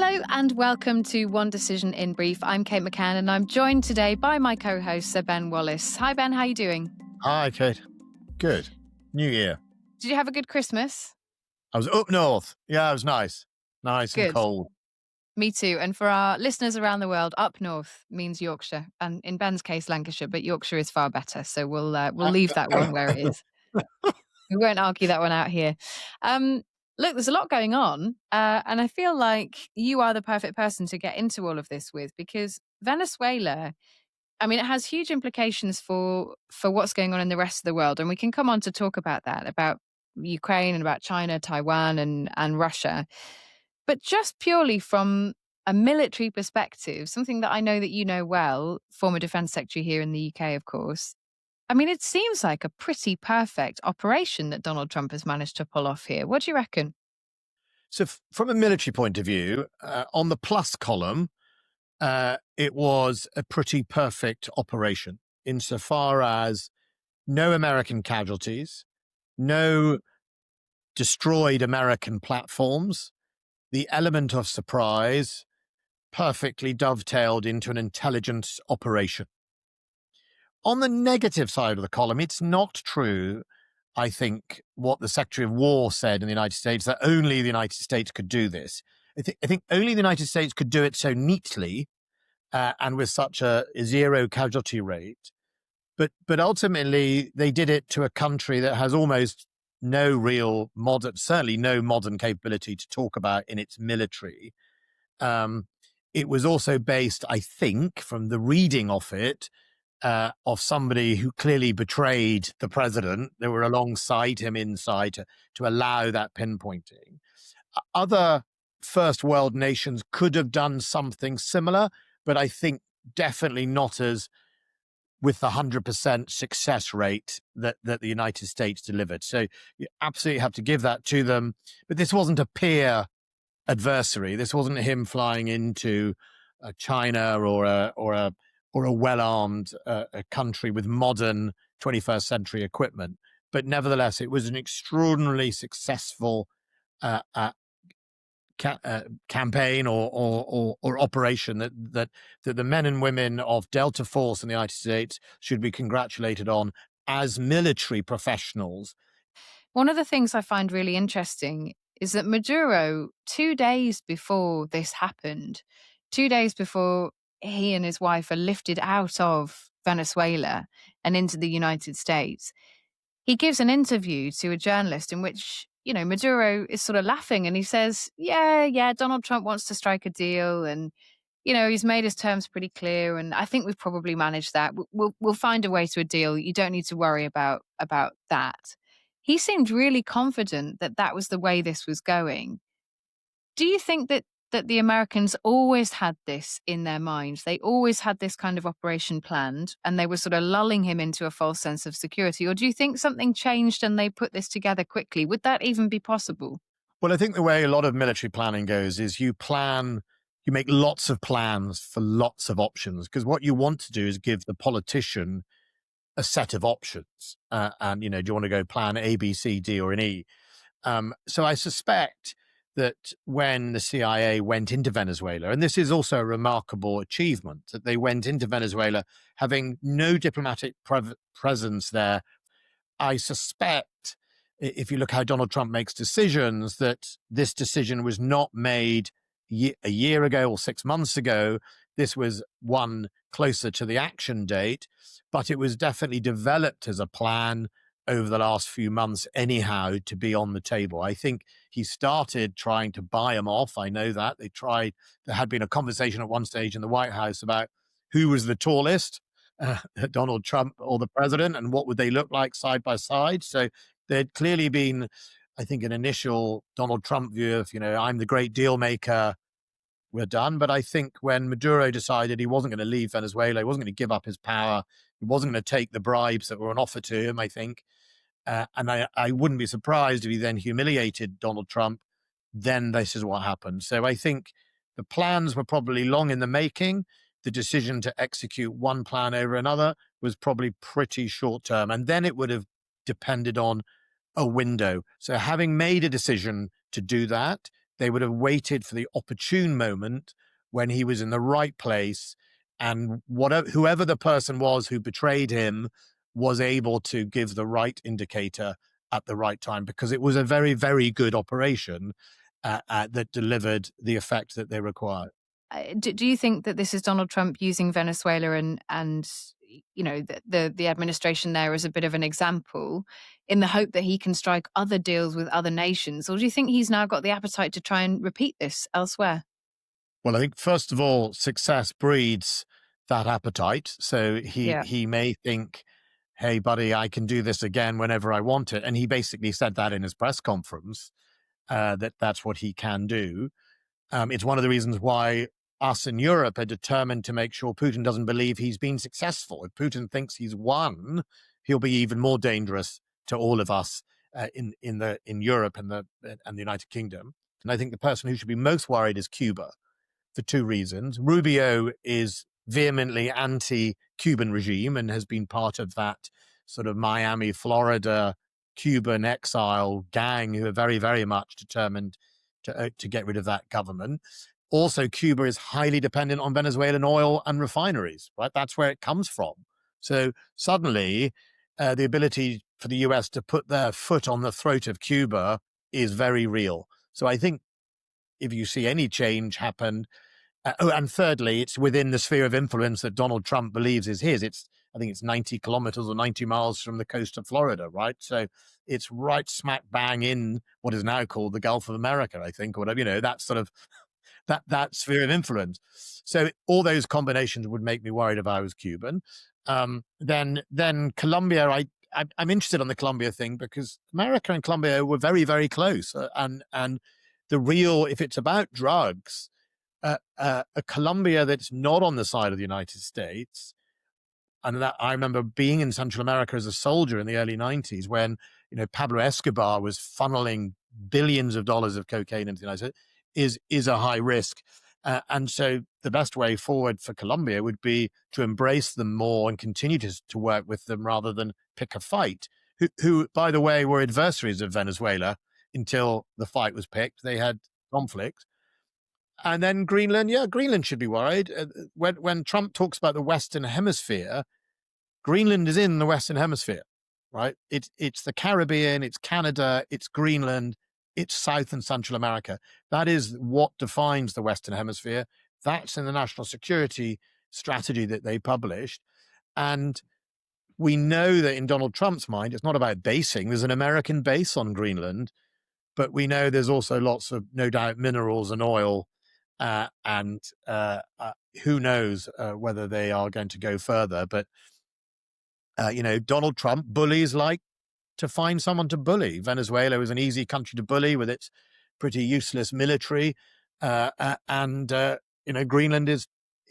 Hello and welcome to One Decision in Brief. I'm Kate McCann and I'm joined today by my co-host, Sir Ben Wallace. Hi Ben, how are you doing? Hi Kate. Good. New Year. Did you have a good Christmas? I was up north. Yeah, it was nice. Nice and Good. cold. Me too. And for our listeners around the world, up north means Yorkshire, and in Ben's case, Lancashire. But Yorkshire is far better, so we'll leave that one where it is. We won't argue that one out here. Look, there's a lot going on, and I feel like you are the perfect person to get into all of this with, because Venezuela, I mean, it has huge implications for what's going on in the rest of the world, and we can come on to talk about that, about Ukraine and about China, Taiwan, and Russia. But just purely from a military perspective, something that I know that you know well, former defense secretary here in the UK, of course. I mean, it seems like a pretty perfect operation that Donald Trump has managed to pull off here. What do you reckon? So from a military point of view, on the plus column, it was a pretty perfect operation insofar as no American casualties, no destroyed American platforms, the element of surprise perfectly dovetailed into an intelligence operation. On the negative side of the column, it's not true, I think, what the Secretary of War said in the United States, that only the United States could do this. I think only the United States could do it so neatly and with such a zero casualty rate. But ultimately, they did it to a country that has almost no real modern, certainly no modern capability to talk about in its military. It was also based, I think, from the reading of it, of somebody who clearly betrayed the president. They were alongside him inside to allow that pinpointing. Other first world nations could have done something similar, but I think definitely not as with the 100% success rate that the United States delivered. So you absolutely have to give that to them. But this wasn't a peer adversary. This wasn't him flying into China or a well-armed country with modern 21st century equipment. But nevertheless, it was an extraordinarily successful campaign or operation that the men and women of Delta Force in the United States should be congratulated on as military professionals. One of the things I find really interesting is that Maduro, 2 days before this happened, 2 days before he and his wife are lifted out of Venezuela and into the United States, he gives an interview to a journalist in which, you know, Maduro is sort of laughing and he says, yeah, Donald Trump wants to strike a deal and, you know, he's made his terms pretty clear and I think we've probably managed that. We'll find a way to a deal. You don't need to worry about that. He seemed really confident that that was the way this was going. Do you think that the Americans always had this in their minds? They always had this kind of operation planned and they were sort of lulling him into a false sense of security? Or do you think something changed and they put this together quickly? Would that even be possible? Well, I think the way a lot of military planning goes is you make lots of plans for lots of options, because what you want to do is give the politician a set of options. And, you know, do you want to go plan A, B, C, D, or an E? So I suspect that when the CIA went into Venezuela, and this is also a remarkable achievement, that they went into Venezuela having no diplomatic presence there. I suspect, if you look how Donald Trump makes decisions, that this decision was not made a year ago or 6 months ago. This was one closer to the action date, but it was definitely developed as a plan over the last few months anyhow to be on the table. I think he started trying to buy them off. I know that. There had been a conversation at one stage in the White House about who was the tallest, Donald Trump or the president, and what would they look like side by side. So there'd clearly been, I think, an initial Donald Trump view of, you know, I'm the great deal maker, we're done. But I think when Maduro decided he wasn't going to leave Venezuela, he wasn't going to give up his power, he wasn't going to take the bribes that were on offer to him, I think. And I wouldn't be surprised if he then humiliated Donald Trump. Then this is what happened. So I think the plans were probably long in the making. The decision to execute one plan over another was probably pretty short term. And then it would have depended on a window. So having made a decision to do that, They would have waited for the opportune moment when he was in the right place, and whoever the person was who betrayed him was able to give the right indicator at the right time, because it was a very, very good operation that delivered the effect that they required. Do you think that this is Donald Trump using Venezuela and the administration there as a bit of an example in the hope that he can strike other deals with other nations, or do you think he's now got the appetite to try and repeat this elsewhere? Well, I think first of all, success breeds that appetite. So Yeah. he may think, "Hey, buddy, I can do this again whenever I want it," and he basically said that in his press conference, that that's what he can do. It's one of the reasons why us in Europe are determined to make sure Putin doesn't believe he's been successful. If Putin thinks he's won, he'll be even more dangerous to all of us in Europe and the United Kingdom. And I think the person who should be most worried is Cuba, for two reasons. Rubio is vehemently anti-Cuban regime and has been part of that sort of Miami, Florida, Cuban exile gang who are very, very much determined to get rid of that government. Also, Cuba is highly dependent on Venezuelan oil and refineries, right? That's where it comes from. So suddenly, the ability for the US to put their foot on the throat of Cuba is very real. So I think if you see any change happen, and thirdly, it's within the sphere of influence that Donald Trump believes is his. I think it's 90 kilometers or 90 miles from the coast of Florida, right? So it's right smack bang in what is now called the Gulf of America, I think, or whatever, that sort of that sphere of influence. So all those combinations would make me worried if I was Cuban. Then Colombia, I'm interested on the Colombia thing because America and Colombia were very, very close, and if it's about drugs, a Colombia that's not on the side of the United States. And that I remember being in Central America as a soldier in the early 90s when, Pablo Escobar was funneling billions of dollars of cocaine into the United States, is a high risk. And so the best way forward for Colombia would be to embrace them more and continue to work with them rather than pick a fight, who, by the way, were adversaries of Venezuela until the fight was picked. They had conflict. And then Greenland, yeah, Greenland should be worried. When Trump talks about the Western Hemisphere, Greenland is in the Western Hemisphere, right? It's the Caribbean, it's Canada, it's Greenland, it's South and Central America. That is what defines the Western Hemisphere. That's in the national security strategy that they published. And we know that in Donald Trump's mind, it's not about basing. There's an American base on Greenland, but we know there's also lots of, no doubt, minerals and oil, and who knows whether they are going to go further. But Donald Trump bullies like to find someone to bully. Venezuela is an easy country to bully with its pretty useless military, and Greenland is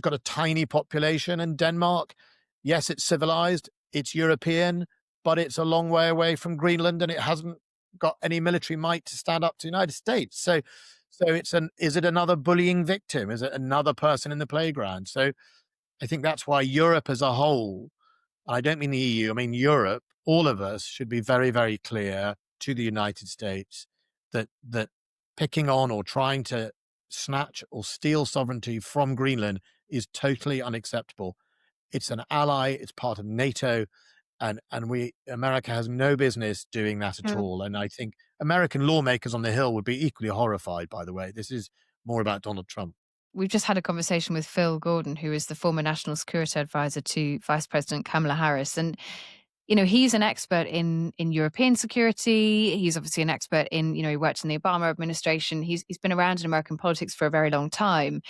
got a tiny population, and Denmark, yes, it's civilized, it's European, but it's a long way away from Greenland, and it hasn't got any military might to stand up to the United States. So is it another bullying victim? Is it another person in the playground? So I think that's why Europe as a whole, I don't mean the EU, I mean Europe, all of us should be very, very clear to the United States that picking on or trying to snatch or steal sovereignty from Greenland is totally unacceptable. It's an ally, it's part of NATO, and America has no business doing that at all. And I think American lawmakers on the Hill would be equally horrified, by the way. This is more about Donald Trump. We've just had a conversation with Phil Gordon, who is the former national security advisor to Vice President Kamala Harris. And, he's an expert in European security. He's obviously an expert in, he worked in the Obama administration. He's been around in American politics for a very long time.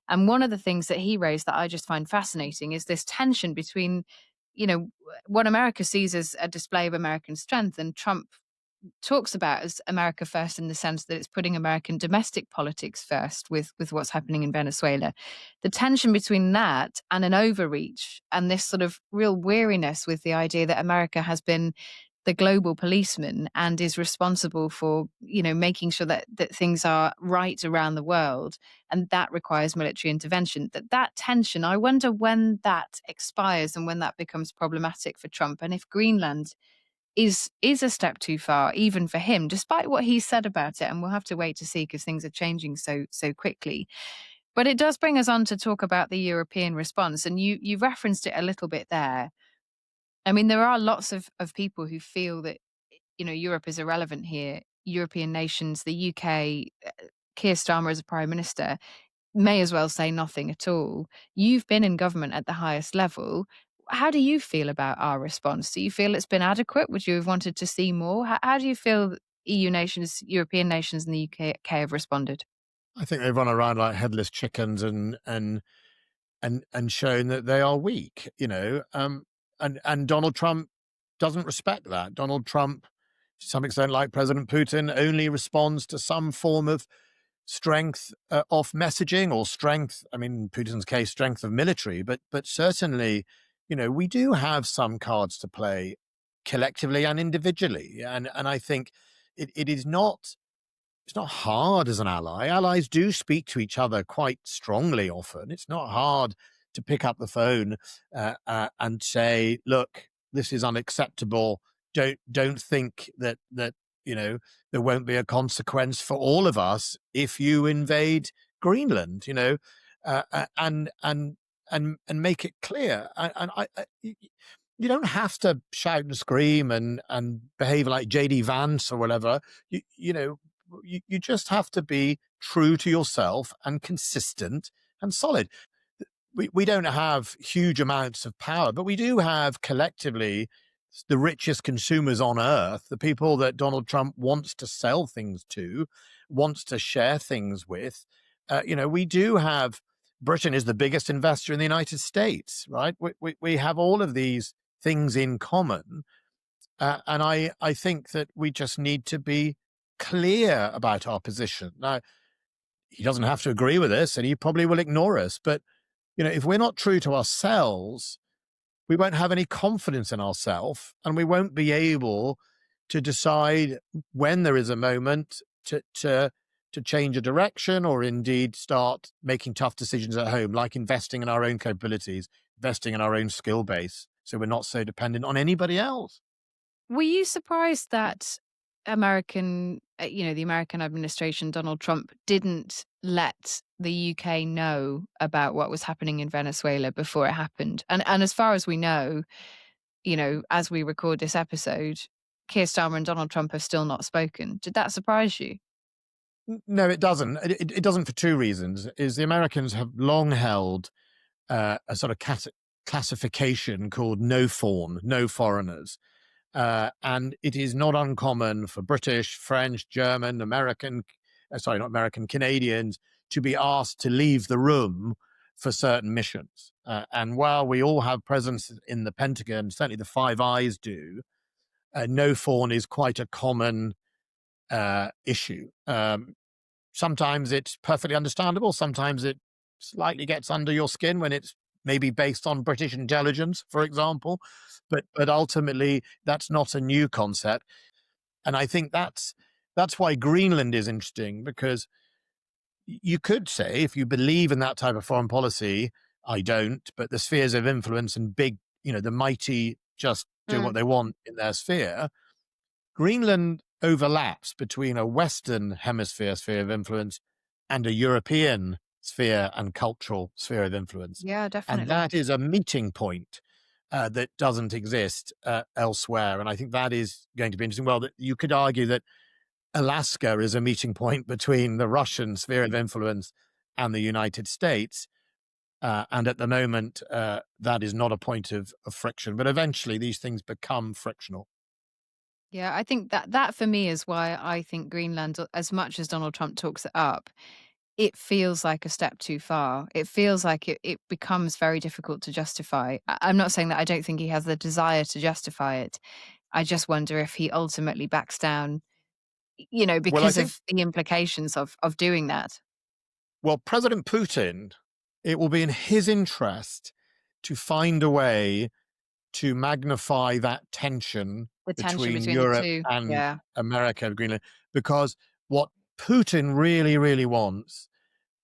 And one of the things that he raised that I just find fascinating is this tension between, what America sees as a display of American strength, and Trump talks about as America first in the sense that it's putting American domestic politics first with what's happening in Venezuela. The tension between that and an overreach and this sort of real weariness with the idea that America has been the global policeman and is responsible for, making sure that things are right around the world. And that requires military intervention. That tension, I wonder when that expires and when that becomes problematic for Trump. And if Greenland is a step too far, even for him, despite what he said about it. And we'll have to wait to see because things are changing so quickly. But it does bring us on to talk about the European response, and you referenced it a little bit there. I mean, there are lots of people who feel that Europe is irrelevant here. European nations, the UK, Keir Starmer as a prime minister may as well say nothing at all. You've been in government at the highest level. How do you feel about our response? Do you feel it's been adequate? Would you have wanted to see more? How do you feel EU nations, European nations, and the UK have responded? I think they've run around like headless chickens and shown that they are weak, and Donald Trump doesn't respect that. Donald Trump, to some extent, like President Putin, only responds to some form of strength of messaging or strength. I mean, in Putin's case, strength of military, but certainly, we do have some cards to play collectively and individually, and I think it is not. It's not hard as an ally. Allies do speak to each other quite strongly often. It's not hard to pick up the phone and say, "Look, this is unacceptable. Don't think that there won't be a consequence for all of us if you invade Greenland." And make it clear. You don't have to shout and scream and behave like JD Vance or whatever. You just have to be true to yourself and consistent and solid. We don't have huge amounts of power, but we do have collectively the richest consumers on earth, the people that Donald Trump wants to sell things to, wants to share things with. We do have. Britain is the biggest investor in the United States, right? We have all of these things in common. And I think that we just need to be clear about our position. Now, he doesn't have to agree with us and he probably will ignore us. But, if we're not true to ourselves, we won't have any confidence in ourselves and we won't be able to decide when there is a moment to change a direction or indeed start making tough decisions at home, like investing in our own capabilities, investing in our own skill base. So we're not so dependent on anybody else. Were you surprised that the American administration, Donald Trump, didn't let the UK know about what was happening in Venezuela before it happened? And as far as we know, as we record this episode, Keir Starmer and Donald Trump have still not spoken. Did that surprise you? No, it doesn't. It doesn't for two reasons. Is the Americans have long held a sort of classification called no foreign, no foreigners. And it is not uncommon for British, French, German, not American, Canadians to be asked to leave the room for certain missions. And while we all have presence in the Pentagon, certainly the Five Eyes do, no foreign is quite a common issue. Sometimes it's perfectly understandable. Sometimes it slightly gets under your skin when it's maybe based on British intelligence, for example. But ultimately, that's not a new concept. And I think that's why Greenland is interesting, because you could say, if you believe in that type of foreign policy, I don't, but the spheres of influence and big, the mighty just do what they want in their sphere. Greenland overlaps between a Western hemisphere sphere of influence and a European sphere and cultural sphere of influence. Yeah, And definitely. that is a meeting point that doesn't exist elsewhere. And I think that is going to be interesting. Well, you could argue that Alaska is a meeting point between the Russian sphere of influence and the United States. And at the moment, that is not a point of friction. But eventually, these things become frictional. Yeah, I think that for me is why I think Greenland, as much as Donald Trump talks it up, it feels like a step too far. It feels like it becomes very difficult to justify. I'm not saying that I don't think he has the desire to justify it. I just wonder if he ultimately backs down, Well, I because think of the implications of doing that. Well, President Putin, it will be in his interest to find a way to magnify that tension The tension between between the Europe two. and Yeah. America, Greenland, because what Putin really, really wants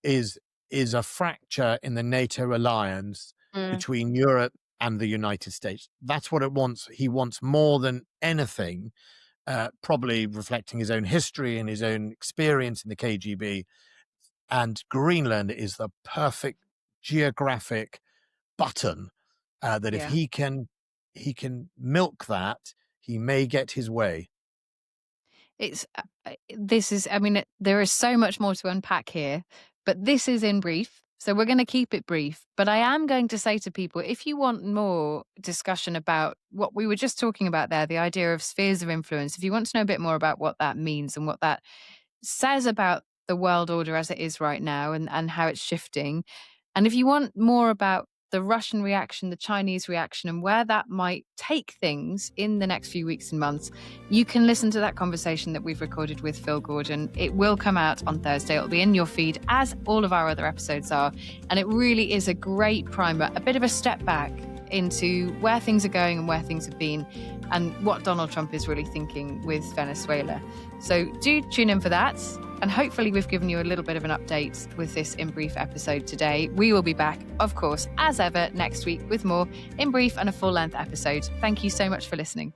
is a fracture in the NATO alliance Mm. between Europe and the United States. That's what it wants. He wants more than anything, probably reflecting his own history and his own experience in the KGB. And Greenland is the perfect geographic button that if Yeah. he can milk that, he may get his way. It's this is, I mean, there is so much more to unpack here, but this is in brief. So we're going to keep it brief. But I am going to say to people, if you want more discussion about what we were just talking about there, the idea of spheres of influence, if you want to know a bit more about what that means and what that says about the world order as it is right now and how it's shifting, and if you want more about the Russian reaction, the Chinese reaction, and where that might take things in the next few weeks and months, you can listen to that conversation that we've recorded with Phil Gordon. It will come out on Thursday. It'll be in your feed, as all of our other episodes are. And it really is a great primer, a bit of a step back into where things are going and where things have been, and what Donald Trump is really thinking with Venezuela. So do tune in for that. And hopefully we've given you a little bit of an update with this In Brief episode today. We will be back, of course, as ever, next week with more In Brief and a full-length episode. Thank you so much for listening.